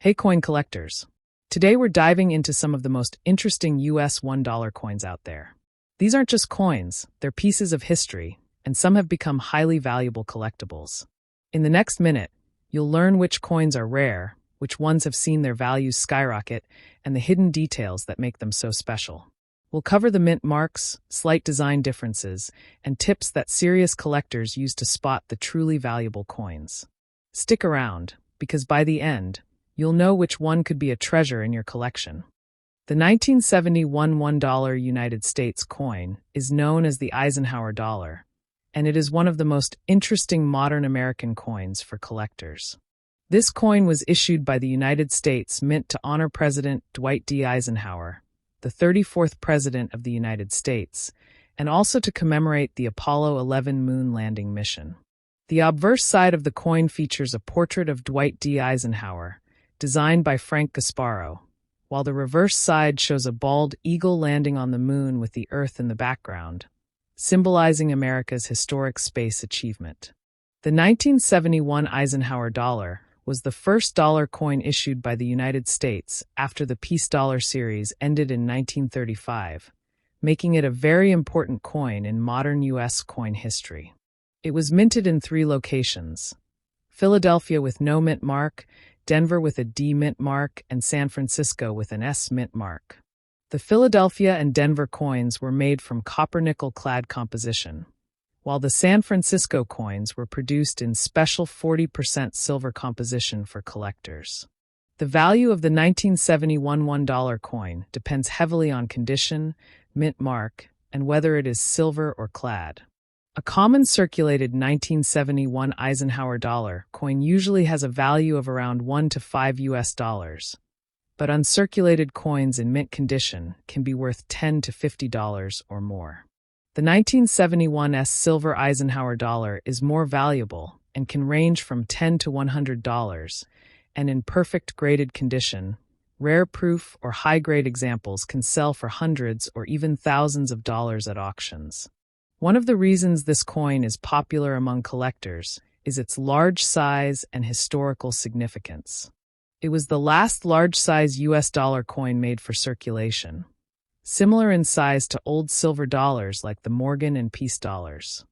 Hey coin collectors. Today we're diving into some of the most interesting US $1 coins out there. These aren't just coins, they're pieces of history, and some have become highly valuable collectibles. In the next minute, you'll learn which coins are rare, which ones have seen their values skyrocket, and the hidden details that make them so special. We'll cover the mint marks, slight design differences, and tips that serious collectors use to spot the truly valuable coins. Stick around, because by the end, you'll know which one could be a treasure in your collection. The 1971 $1 United States coin is known as the Eisenhower Dollar, and it is one of the most interesting modern American coins for collectors. This coin was issued by the United States Mint to honor President Dwight D. Eisenhower, the 34th President of the United States, and also to commemorate the Apollo 11 moon landing mission. The obverse side of the coin features a portrait of Dwight D. Eisenhower, designed by Frank Gasparo, while the reverse side shows a bald eagle landing on the moon with the Earth in the background, symbolizing America's historic space achievement. The 1971 Eisenhower Dollar was the first dollar coin issued by the United States after the Peace Dollar series ended in 1935, making it a very important coin in modern U.S. coin history. It was minted in 3 locations: Philadelphia with no mint mark, Denver with a D mint mark, and San Francisco with an S mint mark. The Philadelphia and Denver coins were made from copper-nickel clad composition, while the San Francisco coins were produced in special 40% silver composition for collectors. The value of the 1971 $1 coin depends heavily on condition, mint mark, and whether it is silver or clad. A common circulated 1971 Eisenhower Dollar coin usually has a value of around $1 to $5, but uncirculated coins in mint condition can be worth $10 to $50 or more. The 1971 silver Eisenhower Dollar is more valuable and can range from $10 to $100, and in perfect graded condition, rare proof or high-grade examples can sell for hundreds or even thousands of dollars at auctions. One of the reasons this coin is popular among collectors is its large size and historical significance. It was the last large-size US dollar coin made for circulation, similar in size to old silver dollars like the Morgan and Peace dollars.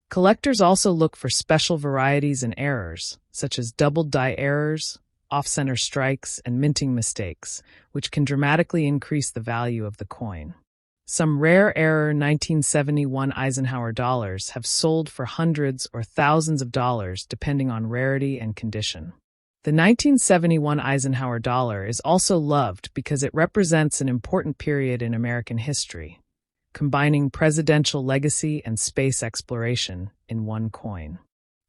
Collectors also look for special varieties and errors, such as doubled die errors, off-center strikes, and minting mistakes, which can dramatically increase the value of the coin. Some rare error 1971 Eisenhower dollars have sold for hundreds or thousands of dollars depending on rarity and condition. The 1971 Eisenhower Dollar is also loved because it represents an important period in American history, combining presidential legacy and space exploration in one coin.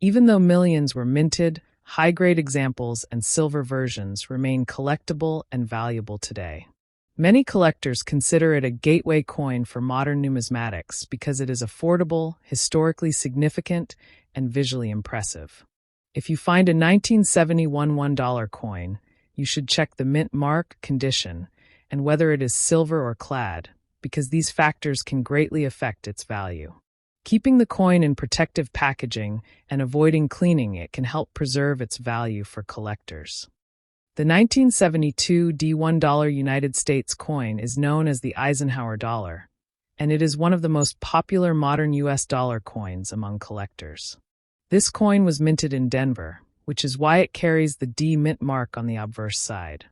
Even though millions were minted, high-grade examples and silver versions remain collectible and valuable today. Many collectors consider it a gateway coin for modern numismatics because it is affordable, historically significant, and visually impressive. If you find a 1971 $1 coin, you should check the mint mark, condition, and whether it is silver or clad, because these factors can greatly affect its value. Keeping the coin in protective packaging and avoiding cleaning it can help preserve its value for collectors. The 1972 $1 United States coin is known as the Eisenhower Dollar, and it is one of the most popular modern U.S. dollar coins among collectors. This coin was minted in Denver, which is why it carries the D mint mark on the obverse side.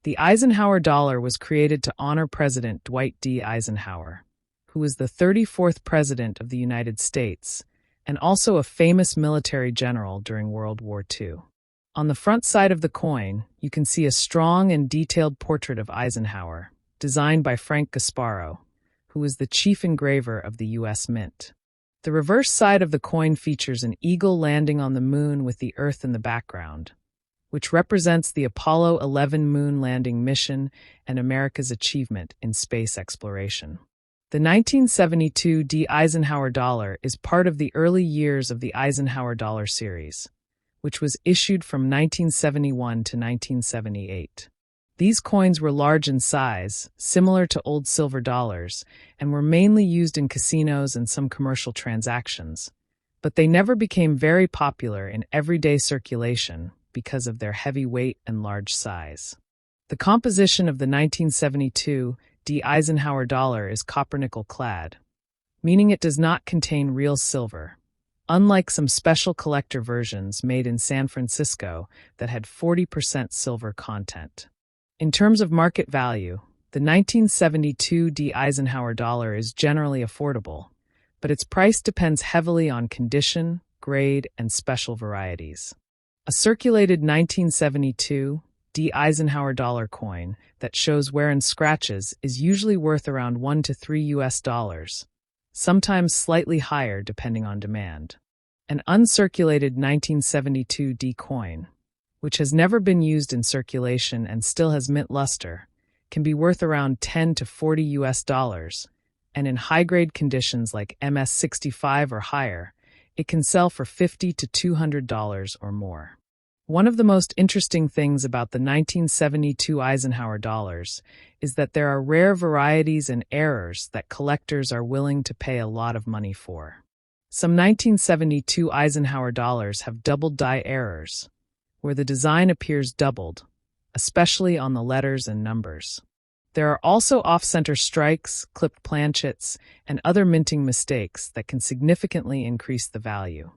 The Eisenhower Dollar was created to honor President Dwight D. Eisenhower, who was the 34th President of the United States and also a famous military general during World War II. On the front side of the coin, you can see a strong and detailed portrait of Eisenhower, designed by Frank Gasparo, who was the chief engraver of the U.S. Mint. The reverse side of the coin features an eagle landing on the moon with the Earth in the background, which represents the Apollo 11 moon landing mission and America's achievement in space exploration. The 1972 Eisenhower Dollar is part of the early years of the Eisenhower Dollar series, which was issued from 1971 to 1978. These coins were large in size, similar to old silver dollars, and were mainly used in casinos and some commercial transactions, but they never became very popular in everyday circulation because of their heavy weight and large size. The composition of the 1972 D. Eisenhower dollar is copper-nickel clad, meaning it does not contain real silver, unlike some special collector versions made in San Francisco that had 40% silver content. In terms of market value, the 1972 D. Eisenhower dollar is generally affordable, but its price depends heavily on condition, grade, and special varieties. A circulated 1972 D. Eisenhower dollar coin that shows wear and scratches is usually worth around $1 to $3, sometimes slightly higher depending on demand. An uncirculated 1972 D coin, which has never been used in circulation and still has mint luster, can be worth around $10 to $40, and in high-grade conditions like MS65 or higher, it can sell for $50 to $200 or more. One of the most interesting things about the 1972 Eisenhower dollars is that there are rare varieties and errors that collectors are willing to pay a lot of money for. Some 1972 Eisenhower dollars have doubled die errors, where the design appears doubled, especially on the letters and numbers. There are also off-center strikes, clipped planchets, and other minting mistakes that can significantly increase the value.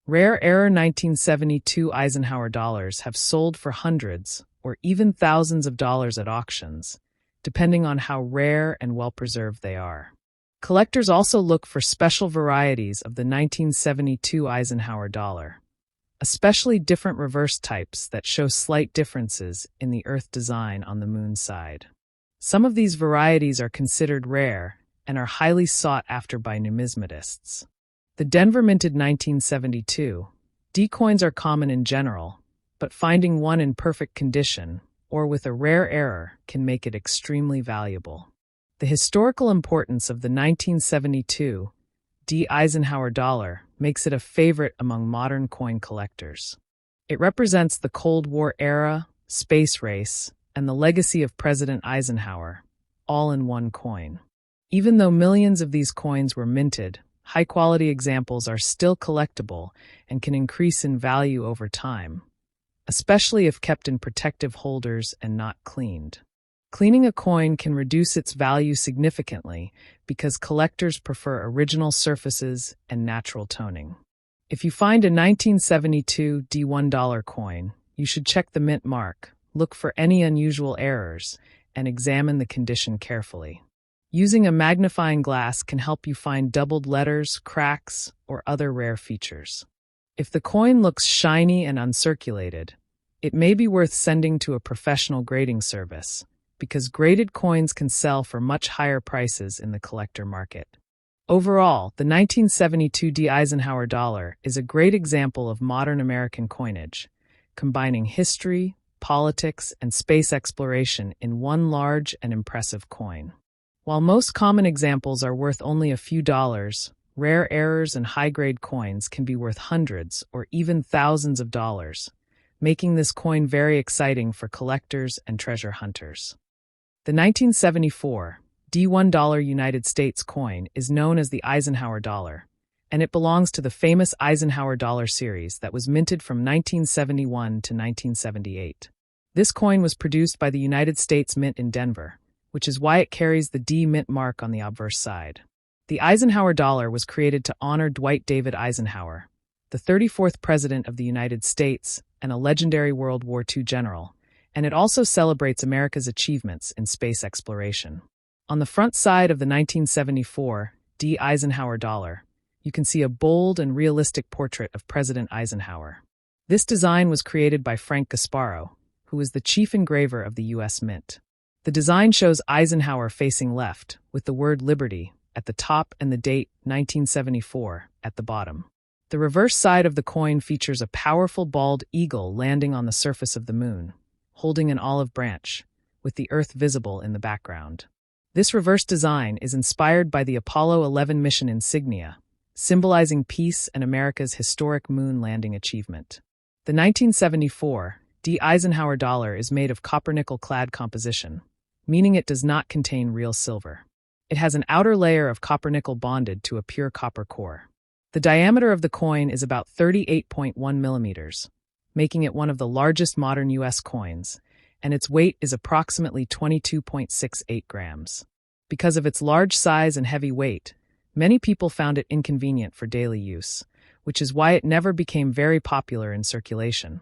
Rare error 1972 Eisenhower dollars have sold for hundreds or even thousands of dollars at auctions, depending on how rare and well-preserved they are. Collectors also look for special varieties of the 1972 Eisenhower dollar, especially different reverse types that show slight differences in the Earth design on the moon side. Some of these varieties are considered rare and are highly sought after by numismatists. The Denver-minted 1972 D coins are common in general, but finding one in perfect condition or with a rare error can make it extremely valuable. The historical importance of the 1972 D. Eisenhower dollar makes it a favorite among modern coin collectors. It represents the Cold War era, space race, and the legacy of President Eisenhower, all in one coin. Even though millions of these coins were minted, high-quality examples are still collectible and can increase in value over time, especially if kept in protective holders and not cleaned. Cleaning a coin can reduce its value significantly because collectors prefer original surfaces and natural toning. If you find a 1972 D $1 coin, you should check the mint mark, look for any unusual errors, and examine the condition carefully. Using a magnifying glass can help you find doubled letters, cracks, or other rare features. If the coin looks shiny and uncirculated, it may be worth sending to a professional grading service, because graded coins can sell for much higher prices in the collector market. Overall, the 1972 D. Eisenhower dollar is a great example of modern American coinage, combining history, politics, and space exploration in one large and impressive coin. While most common examples are worth only a few dollars, rare errors and high-grade coins can be worth hundreds or even thousands of dollars, making this coin very exciting for collectors and treasure hunters. The 1974 D $1 United States coin is known as the Eisenhower dollar, and it belongs to the famous Eisenhower dollar series that was minted from 1971 to 1978. This coin was produced by the United States Mint in Denver, which is why it carries the D mint mark on the obverse side. The Eisenhower dollar was created to honor Dwight David Eisenhower, the 34th President of the United States and a legendary World War II general, and it also celebrates America's achievements in space exploration. On the front side of the 1974 D. Eisenhower dollar, you can see a bold and realistic portrait of President Eisenhower. This design was created by Frank Gasparo, who is the chief engraver of the U.S. Mint. The design shows Eisenhower facing left, with the word Liberty at the top and the date 1974 at the bottom. The reverse side of the coin features a powerful bald eagle landing on the surface of the moon, holding an olive branch, with the Earth visible in the background. This reverse design is inspired by the Apollo 11 mission insignia, symbolizing peace and America's historic moon landing achievement. The 1974 D. Eisenhower dollar is made of copper-nickel clad composition, meaning it does not contain real silver. It has an outer layer of copper-nickel bonded to a pure copper core. The diameter of the coin is about 38.1 millimeters, making it one of the largest modern U.S. coins, and its weight is approximately 22.68 grams. Because of its large size and heavy weight, many people found it inconvenient for daily use, which is why it never became very popular in circulation,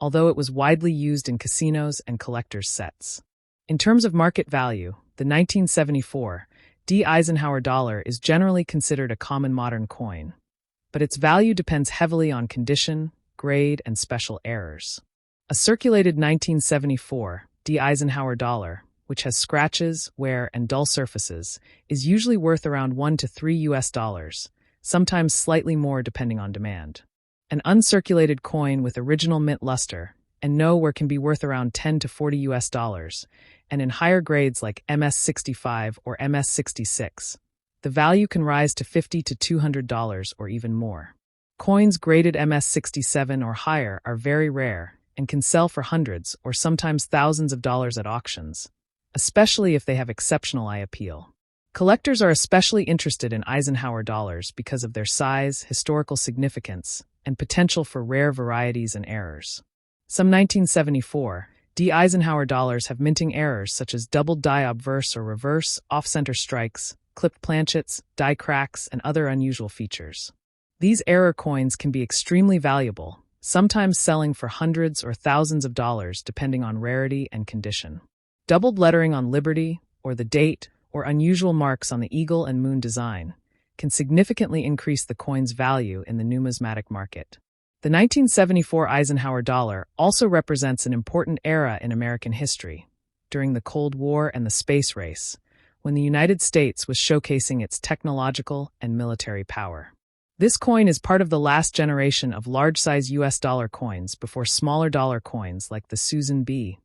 although it was widely used in casinos and collectors' sets. In terms of market value, the 1974 Eisenhower Dollar is generally considered a common modern coin, but its value depends heavily on condition, grade, and special errors. A circulated 1974 Eisenhower Dollar, which has scratches, wear, and dull surfaces, is usually worth around $1 to $3, sometimes slightly more depending on demand. An uncirculated coin with original mint luster and nowhere can be worth around $10 to $40, and in higher grades like MS-65 or MS-66, the value can rise to $50 to $200 or even more. Coins graded MS-67 or higher are very rare and can sell for hundreds or sometimes thousands of dollars at auctions, especially if they have exceptional eye appeal. Collectors are especially interested in Eisenhower dollars because of their size, historical significance, and potential for rare varieties and errors. Some 1974 Eisenhower dollars have minting errors such as doubled die obverse or reverse, off-center strikes, clipped planchets, die cracks, and other unusual features. These error coins can be extremely valuable, sometimes selling for hundreds or thousands of dollars depending on rarity and condition. Doubled lettering on Liberty, or the date, or unusual marks on the eagle and moon design can significantly increase the coin's value in the numismatic market. The 1974 Eisenhower Dollar also represents an important era in American history, during the Cold War and the space race, when the United States was showcasing its technological and military power. This coin is part of the last generation of large-size U.S. dollar coins before smaller dollar coins like the Susan B.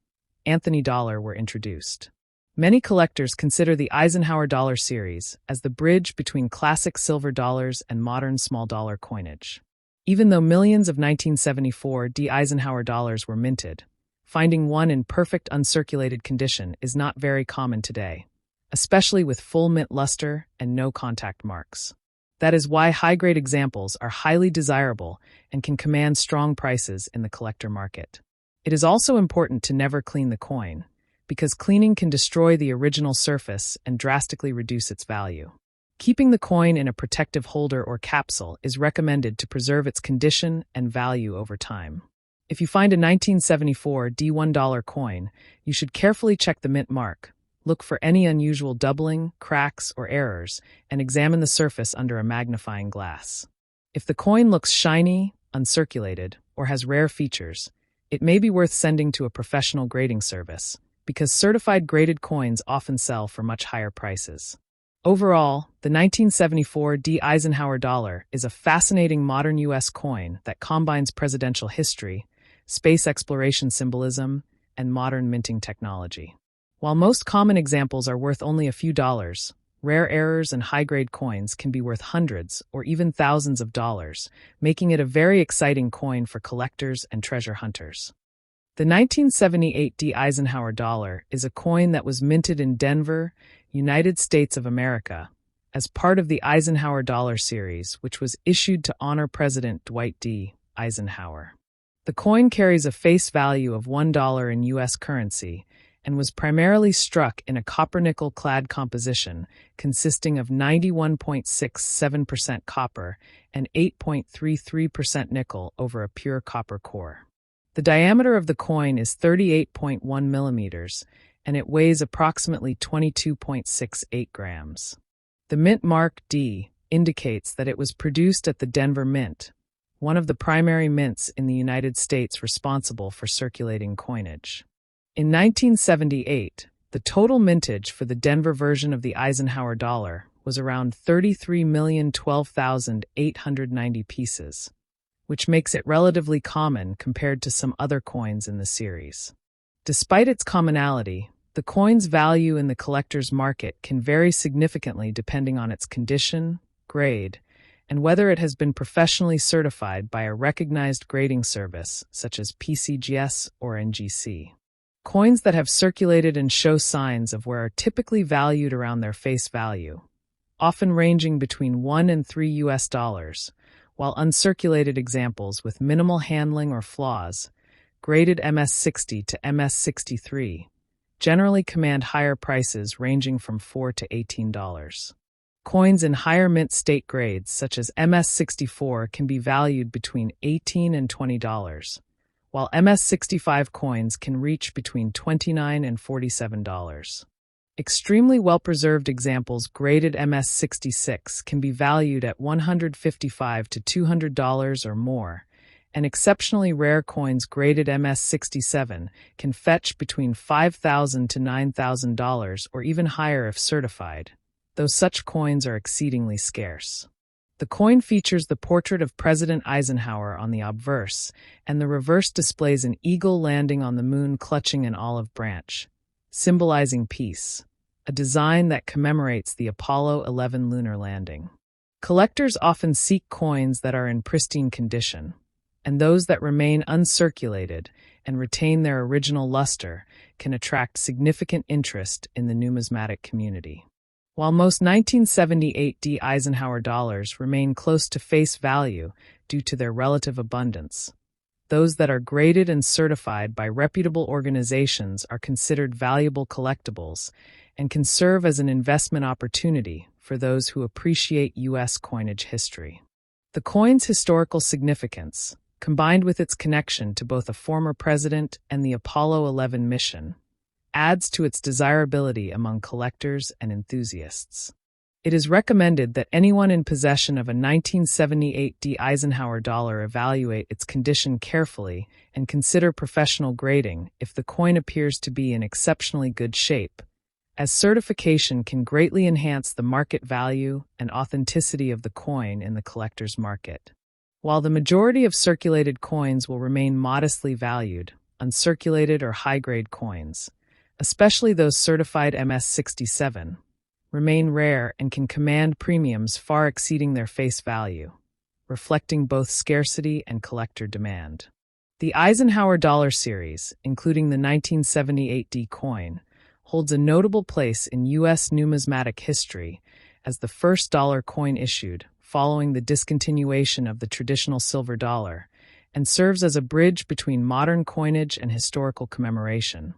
Anthony dollar were introduced. Many collectors consider the Eisenhower Dollar series as the bridge between classic silver dollars and modern small dollar coinage. Even though millions of 1974 Eisenhower dollars were minted, finding one in perfect uncirculated condition is not very common today, especially with full mint luster and no contact marks. That is why high-grade examples are highly desirable and can command strong prices in the collector market. It is also important to never clean the coin, because cleaning can destroy the original surface and drastically reduce its value. Keeping the coin in a protective holder or capsule is recommended to preserve its condition and value over time. If you find a 1974 $1 coin, you should carefully check the mint mark, look for any unusual doubling, cracks, or errors, and examine the surface under a magnifying glass. If the coin looks shiny, uncirculated, or has rare features, it may be worth sending to a professional grading service, because certified graded coins often sell for much higher prices. Overall, the 1974 Eisenhower Dollar is a fascinating modern U.S. coin that combines presidential history, space exploration symbolism, and modern minting technology. While most common examples are worth only a few dollars, rare errors and high-grade coins can be worth hundreds or even thousands of dollars, making it a very exciting coin for collectors and treasure hunters. The 1978 Eisenhower Dollar is a coin that was minted in Denver, United States of America, as part of the Eisenhower Dollar series, which was issued to honor President Dwight D. Eisenhower. The coin carries a face value of $1 in U.S. currency and was primarily struck in a copper-nickel clad composition consisting of 91.67% copper and 8.33% nickel over a pure copper core. The diameter of the coin is 38.1 millimeters, and it weighs approximately 22.68 grams. The mint mark D indicates that it was produced at the Denver Mint, one of the primary mints in the United States responsible for circulating coinage. In 1978, the total mintage for the Denver version of the Eisenhower Dollar was around 33,012,890 pieces, which makes it relatively common compared to some other coins in the series. Despite its commonality, the coin's value in the collector's market can vary significantly depending on its condition, grade, and whether it has been professionally certified by a recognized grading service such as PCGS or NGC. Coins that have circulated and show signs of wear are typically valued around their face value, often ranging between $1 and $3, while uncirculated examples with minimal handling or flaws, graded MS-60 to MS-63, generally command higher prices ranging from $4 to $18. Coins in higher mint state grades, such as MS-64, can be valued between $18 and $20, while MS-65 coins can reach between $29 and $47. Extremely well-preserved examples graded MS-66 can be valued at $155 to $200 or more, and exceptionally rare coins graded MS-67 can fetch between $5,000 to $9,000 or even higher if certified, though such coins are exceedingly scarce. The coin features the portrait of President Eisenhower on the obverse, and the reverse displays an eagle landing on the moon clutching an olive branch, symbolizing peace, a design that commemorates the Apollo 11 lunar landing. Collectors often seek coins that are in pristine condition, and those that remain uncirculated and retain their original luster can attract significant interest in the numismatic community. While most 1978 Eisenhower dollars remain close to face value due to their relative abundance, those that are graded and certified by reputable organizations are considered valuable collectibles and can serve as an investment opportunity for those who appreciate U.S. coinage history. The coin's historical significance, combined with its connection to both a former president and the Apollo 11 mission, adds to its desirability among collectors and enthusiasts. It is recommended that anyone in possession of a 1978 Eisenhower dollar evaluate its condition carefully and consider professional grading if the coin appears to be in exceptionally good shape, as certification can greatly enhance the market value and authenticity of the coin in the collector's market. While the majority of circulated coins will remain modestly valued, uncirculated or high-grade coins, especially those certified MS-67, remain rare and can command premiums far exceeding their face value, reflecting both scarcity and collector demand. The Eisenhower Dollar series, including the 1978 coin, holds a notable place in U.S. numismatic history as the first dollar coin issued following the discontinuation of the traditional silver dollar, and serves as a bridge between modern coinage and historical commemoration,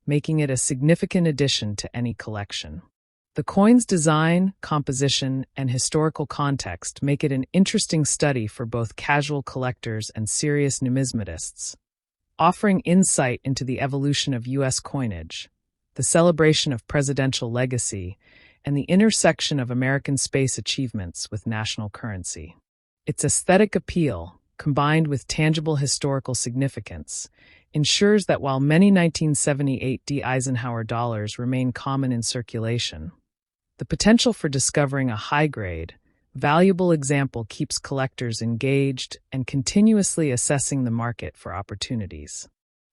making it a significant addition to any collection. The coin's design, composition, and historical context make it an interesting study for both casual collectors and serious numismatists, offering insight into the evolution of U.S. coinage, the celebration of presidential legacy, and the intersection of American space achievements with national currency. Its aesthetic appeal, combined with tangible historical significance, ensures that while many 1978 Eisenhower dollars remain common in circulation, the potential for discovering a high-grade, valuable example keeps collectors engaged and continuously assessing the market for opportunities.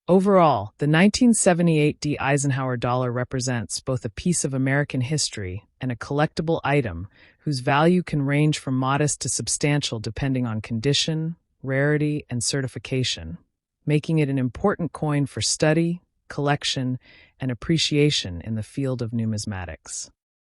Overall, the 1978 Eisenhower dollar represents both a piece of American history and a collectible item whose value can range from modest to substantial depending on condition, rarity, and certification, making it an important coin for study, collection, and appreciation in the field of numismatics.